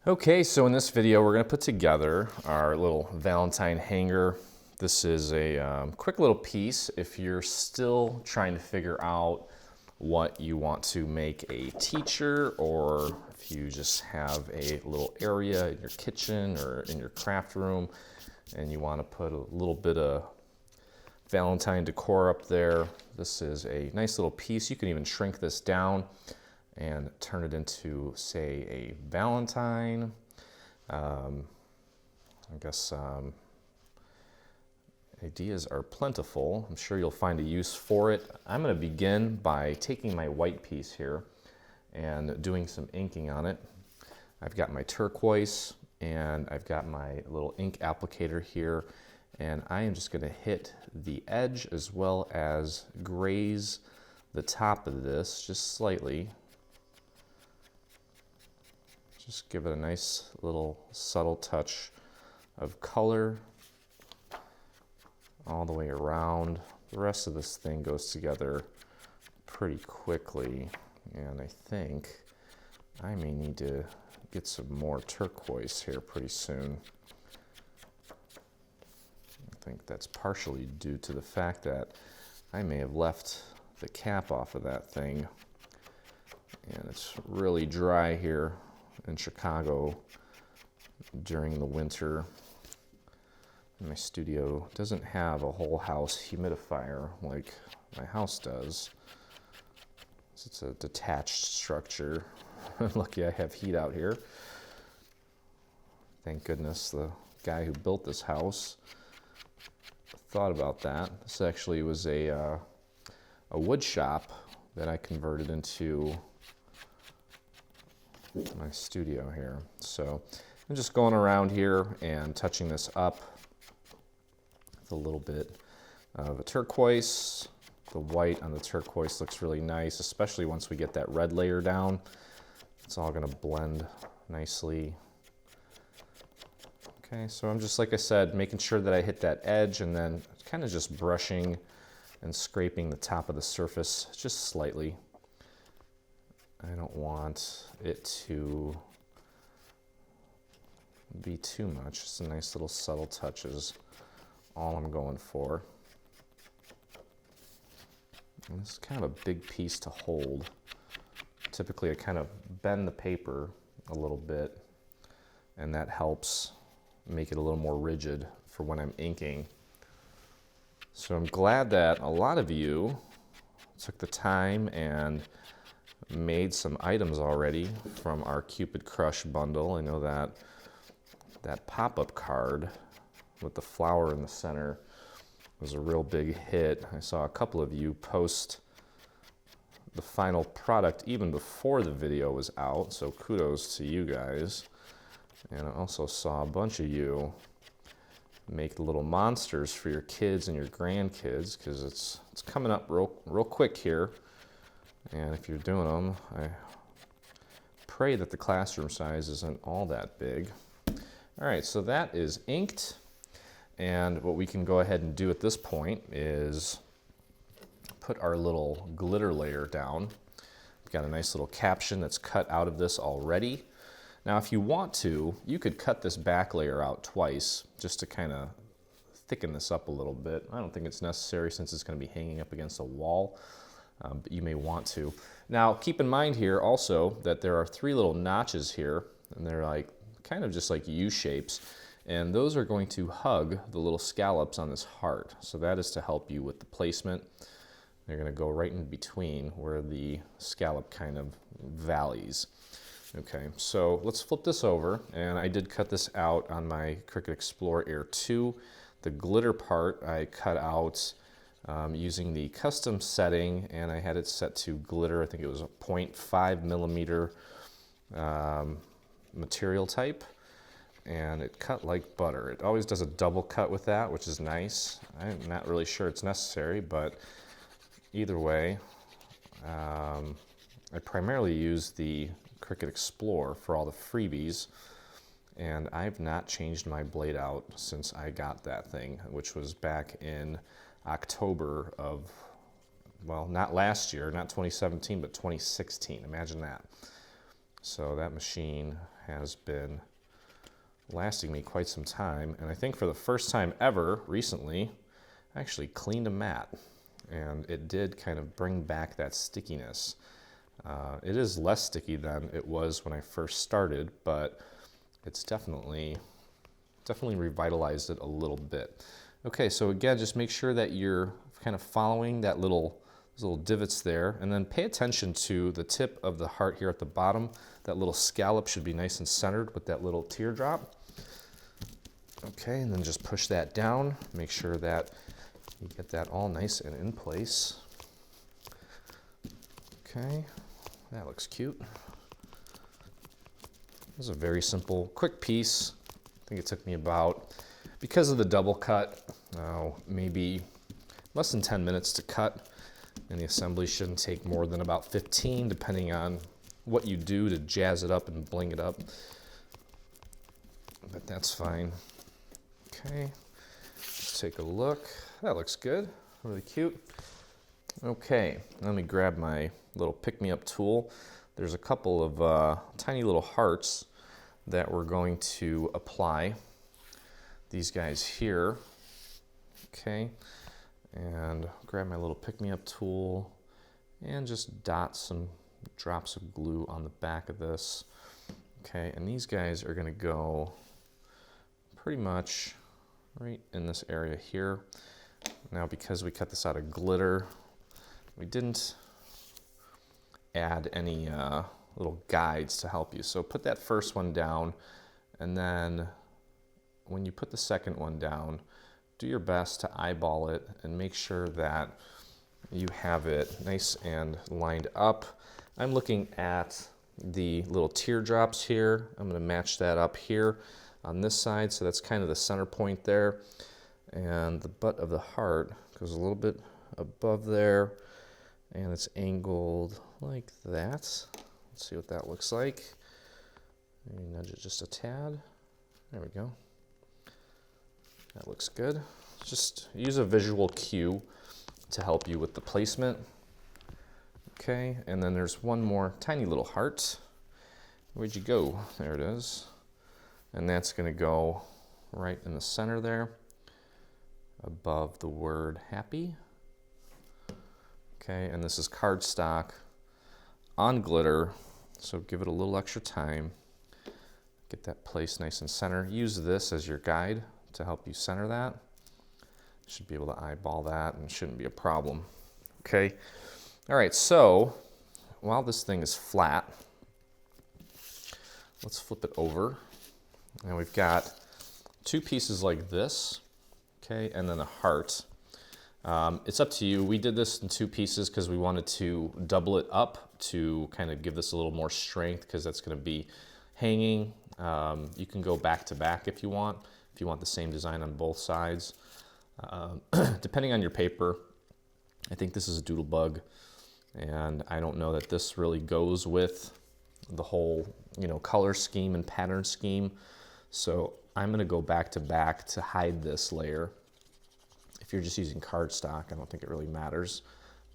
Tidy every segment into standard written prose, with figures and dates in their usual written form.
Okay, so in this video we're going to put together our little Valentine hanger. This is a quick little piece if you're still trying to figure out what you want to make a teacher, or if you just have a little area in your kitchen or in your craft room and you want to put a little bit of Valentine decor up there. This is a nice little piece. You can even shrink this down and turn it into, say, a Valentine. I guess ideas are plentiful. I'm sure you'll find a use for it. I'm going to begin by taking my white piece here and doing some inking on it. I've got my turquoise and I've got my little ink applicator here, and I am just going to hit the edge as well as graze the top of this just slightly. Just give it a nice little subtle touch of color all the way around. The rest of this thing goes together pretty quickly, and I think I may need to get some more turquoise here pretty soon. I think that's partially due to the fact that I may have left the cap off of that thing, and it's really dry here in Chicago during the winter. My studio doesn't have a whole house humidifier like my house does. It's a detached structure. I'm lucky I have heat out here. Thank goodness the guy who built this house thought about that. This actually was a wood shop that I converted into my studio here. So I'm just going around here and touching this up with a little bit of a turquoise. The white on the turquoise looks really nice, especially once we get that red layer down. It's all going to blend nicely. Okay, so I'm just, like I said, making sure that I hit that edge and then kind of just brushing and scraping the top of the surface just slightly. I don't want it to be too much. Just a nice little subtle touch is all I'm going for. And this is kind of a big piece to hold. Typically I kind of bend the paper a little bit, and that helps make it a little more rigid for when I'm inking. So I'm glad that a lot of you took the time and made some items already from our Cupid Crush bundle. I know that that pop-up card with the flower in the center was a real big hit. I saw a couple of you post the final product even before the video was out, so kudos to you guys. And I also saw a bunch of you make little monsters for your kids and your grandkids, because it's coming up real quick here. And if you're doing them, I pray that the classroom size isn't all that big. All right, so that is inked. And what we can go ahead and do at this point is put our little glitter layer down. We've got a nice little caption that's cut out of this already. Now, if you want to, you could cut this back layer out twice just to kind of thicken this up a little bit. I don't think it's necessary since it's going to be hanging up against a wall. But you may want to. Now, keep in mind here also that there are 3 little notches here, and they're like kind of just like U-shapes, and those are going to hug the little scallops on this heart. So that is to help you with the placement. They're going to go right in between where the scallop kind of valleys. Okay, so let's flip this over, and I did cut this out on my Cricut Explorer Air 2. The glitter part I cut out using the custom setting, and I had it set to glitter. I think it was a 0.5 millimeter material type, and it cut like butter. It always does a double cut with that, which is nice. I'm not really sure it's necessary, but either way, I primarily use the Cricut Explorer for all the freebies, and I've not changed my blade out since I got that thing, which was back in October of, well, not last year, not 2017, but 2016. Imagine that. So that machine has been lasting me quite some time. And I think for the first time ever recently, I actually cleaned a mat, and it did kind of bring back that stickiness. It is less sticky than it was when I first started, but it's definitely revitalized it a little bit. Okay, so again, just make sure that you're kind of following that those little divots there, and then pay attention to the tip of the heart here at the bottom. That little scallop should be nice and centered with that little teardrop. Okay, and then just push that down. Make sure that you get that all nice and in place. Okay, that looks cute. This is a very simple, quick piece. I think it took me about, because of the double cut, maybe less than 10 minutes to cut, and the assembly shouldn't take more than about 15, depending on what you do to jazz it up and bling it up. But that's fine. Okay, let's take a look. That looks good, really cute. Okay, let me grab my little pick-me-up tool. There's a couple of tiny little hearts that we're going to apply. These guys here, okay, and grab my little pick-me-up tool and just dot some drops of glue on the back of this. Okay, and these guys are gonna go pretty much right in this area here. Now, because we cut this out of glitter, we didn't add any little guides to help you. So put that first one down, and then when you put the second one down, do your best to eyeball it and make sure that you have it nice and lined up. I'm looking at the little teardrops here. I'm going to match that up here on this side, so that's kind of the center point there. And the butt of the heart goes a little bit above there, and it's angled like that. Let's see what that looks like. Maybe nudge it just a tad. There we go. That looks good. Just use a visual cue to help you with the placement. Okay, and then there's one more tiny little heart. Where'd you go? There it is. And that's going to go right in the center there, above the word happy. Okay, and this is cardstock on glitter, so give it a little extra time. Get that placed nice and center. Use this as your guide to help you center that. Should be able to eyeball that and shouldn't be a problem. Okay, all right, so while this thing is flat, let's flip it over. And we've got two pieces like this, okay, and then a heart. It's up to you. We did this in two pieces because we wanted to double it up to kind of give this a little more strength, because that's going to be hanging. You can go back to back if you want the same design on both sides. Depending on your paper, I think this is a doodle bug, and I don't know that this really goes with the whole, color scheme and pattern scheme. So I'm going to go back to back to hide this layer. If you're just using cardstock, I don't think it really matters,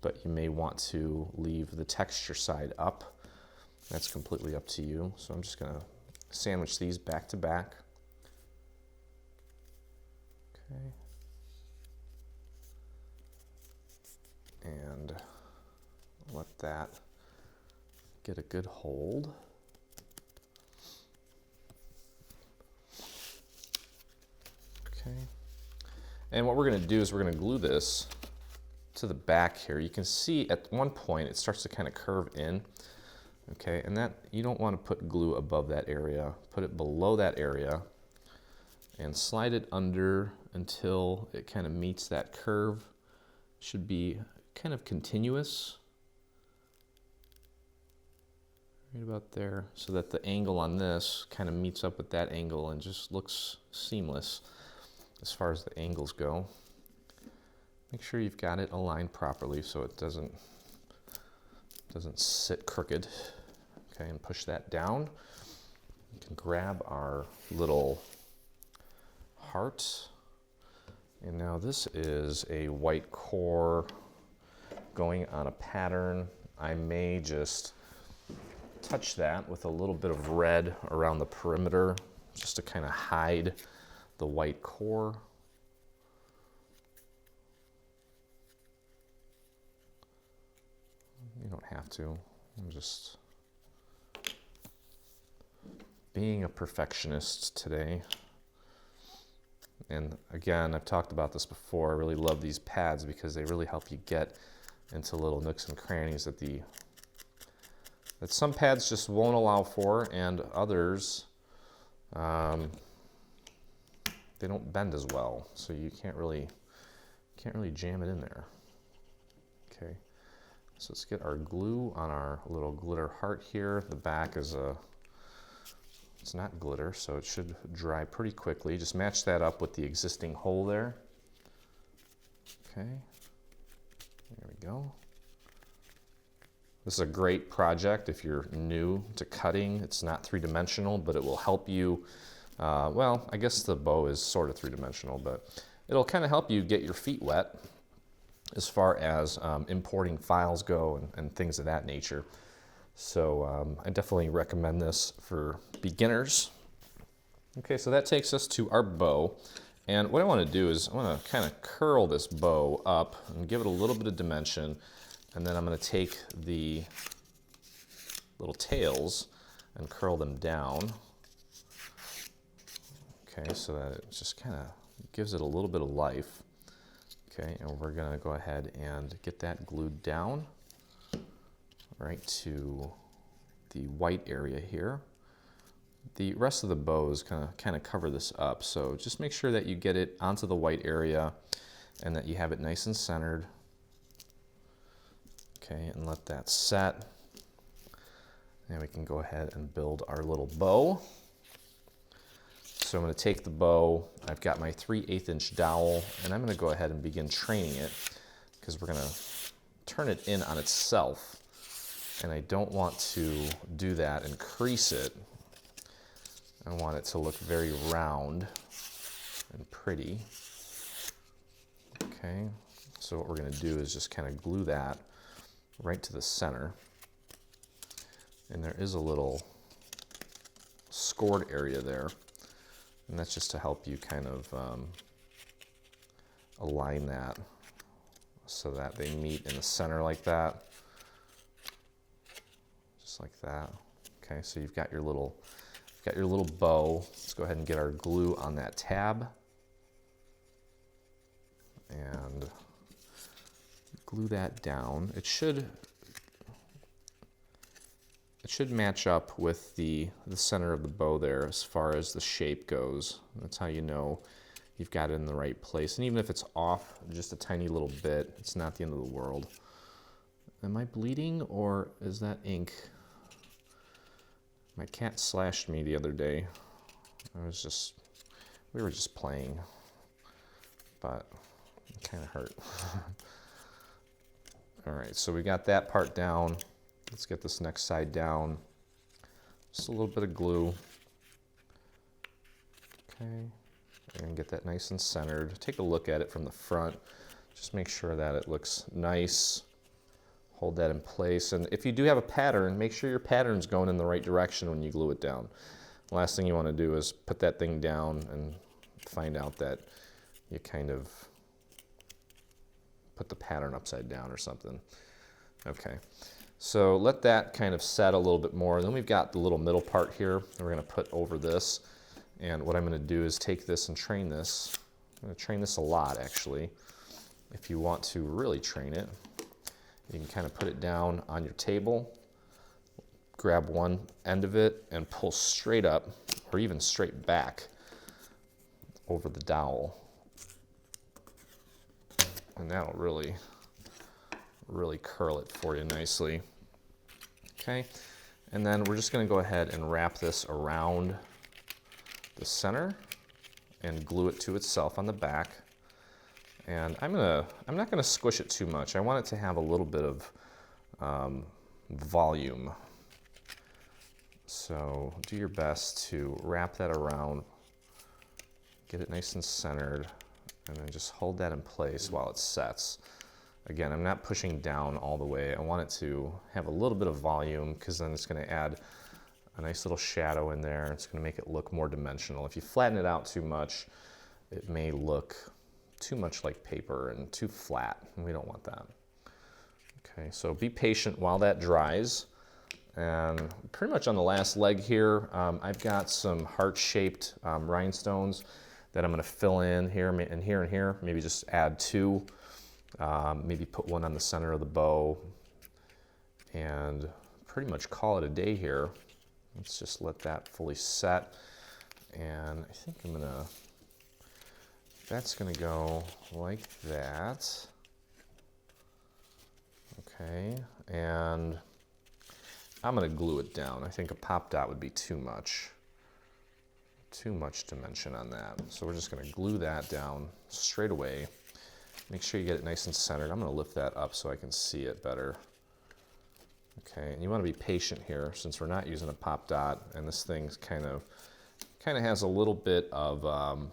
but you may want to leave the texture side up. That's completely up to you. So I'm just going to sandwich these back to back. Okay. And let that get a good hold. Okay. And what we're going to do is we're going to glue this to the back here. You can see at one point it starts to kind of curve in. Okay, and that you don't want to put glue above that area. Put it below that area and slide it under until it kind of meets that curve. Should be kind of continuous. Right about there, so that the angle on this kind of meets up with that angle and just looks seamless as far as the angles go. Make sure you've got it aligned properly so it doesn't sit crooked. Okay, and push that down. You can grab our little heart. And now this is a white core going on a pattern. I may just touch that with a little bit of red around the perimeter, just to kind of hide the white core. You don't have to. I'm just being a perfectionist today. And again, I've talked about this before. I really love these pads because they really help you get into little nooks and crannies that some pads just won't allow for, and others they don't bend as well, so you can't really jam it in there. Okay, so let's get our glue on our little glitter heart here. The back is it's not glitter, so it should dry pretty quickly. Just match that up with the existing hole there. Okay, there we go. This is a great project if you're new to cutting. It's not three-dimensional, but it will help you, well, I guess the bow is sort of three-dimensional, but it'll kind of help you get your feet wet as far as importing files go and things of that nature. So I definitely recommend this for beginners. Okay, so that takes us to our bow. And what I want to do is I want to kind of curl this bow up and give it a little bit of dimension. And then I'm going to take the little tails and curl them down. Okay, so that it just kind of gives it a little bit of life. Okay, and we're going to go ahead and get that glued down right to the white area here. The rest of the bow is kind of cover this up, so just make sure that you get it onto the white area and that you have it nice and centered. Okay, and let that set. And we can go ahead and build our little bow. So I'm going to take the bow, I've got my 3/8 inch dowel, and I'm going to go ahead and begin training it because we're going to turn it in on itself. And I don't want to do that and crease it. I want it to look very round and pretty. Okay, so what we're going to do is just kind of glue that right to the center. And there is a little scored area there. And that's just to help you kind of align that so that they meet in the center like that. Just like that. Okay, so you've got your little bow. Let's go ahead and get our glue on that tab. And glue that down. It should match up with the center of the bow there as far as the shape goes. That's how you know you've got it in the right place. And even if it's off just a tiny little bit, it's not the end of the world. Am I bleeding or is that ink? My cat slashed me the other day. We were just playing, but it kind of hurt. All right, so we got that part down. Let's get this next side down. Just a little bit of glue. Okay, and get that nice and centered. Take a look at it from the front. Just make sure that it looks nice. Hold that in place. And if you do have a pattern, make sure your pattern's going in the right direction when you glue it down. The last thing you want to do is put that thing down and find out that you kind of put the pattern upside down or something. Okay, so let that kind of set a little bit more. Then we've got the little middle part here that we're going to put over this. And what I'm going to do is take this and train this. I'm going to train this a lot, actually. If you want to really train it, you can kind of put it down on your table, grab one end of it, and pull straight up, or even straight back over the dowel. And that'll really curl it for you nicely. Okay, and then we're just going to go ahead and wrap this around the center and glue it to itself on the back. And I'm not gonna squish it too much. I want it to have a little bit of volume. So do your best to wrap that around, get it nice and centered, and then just hold that in place while it sets. Again, I'm not pushing down all the way. I want it to have a little bit of volume because then it's going to add a nice little shadow in there. It's going to make it look more dimensional. If you flatten it out too much, it may look too much like paper and too flat, and we don't want that. Okay, so be patient while that dries. And pretty much on the last leg here, I've got some heart-shaped rhinestones that I'm going to fill in here and here and here. Maybe just add 2. Maybe put one on the center of the bow, and pretty much call it a day here. Let's just let that fully set. And I think that's gonna go like that. Okay, and I'm gonna glue it down. I think a pop dot would be too much dimension on that. So we're just gonna glue that down straight away. Make sure you get it nice and centered. I'm gonna lift that up so I can see it better. Okay, and you wanna be patient here since we're not using a pop dot, and this thing's kind of has a little bit of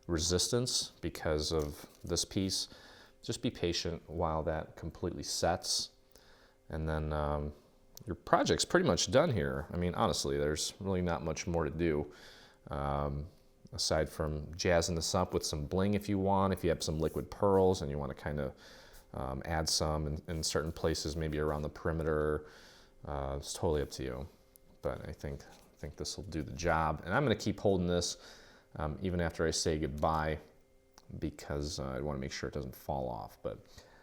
resistance because of this piece. Just be patient while that completely sets, and then your project's pretty much done here. I mean, honestly, there's really not much more to do. Aside from jazzing this up with some bling if you want, if you have some liquid pearls and you want to kind of add some in certain places, maybe around the perimeter, it's totally up to you. But I think this will do the job. And I'm going to keep holding this even after I say goodbye because I want to make sure it doesn't fall off. But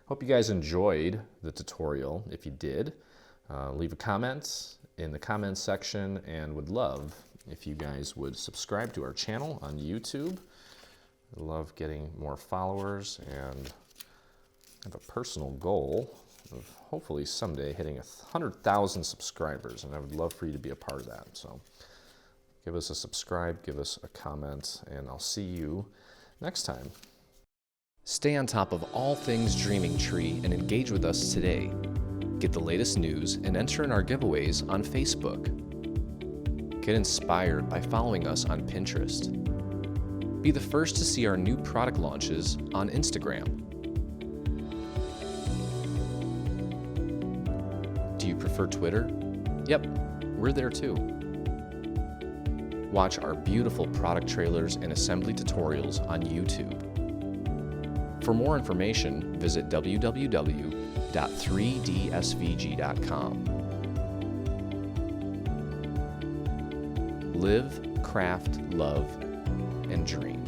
hope you guys enjoyed the tutorial. If you did, leave a comment in the comments section, and would love if you guys would subscribe to our channel on YouTube. I love getting more followers, and I have a personal goal of hopefully someday hitting 100,000 subscribers, and I would love for you to be a part of that. So give us a subscribe, give us a comment, and I'll see you next time. Stay on top of all things Dreaming Tree and engage with us today. Get the latest news and enter in our giveaways on Facebook. Get inspired by following us on Pinterest. Be the first to see our new product launches on Instagram. Do you prefer Twitter? Yep, we're there too. Watch our beautiful product trailers and assembly tutorials on YouTube. For more information, visit www.3dsvg.com. Live, craft, love, and dream.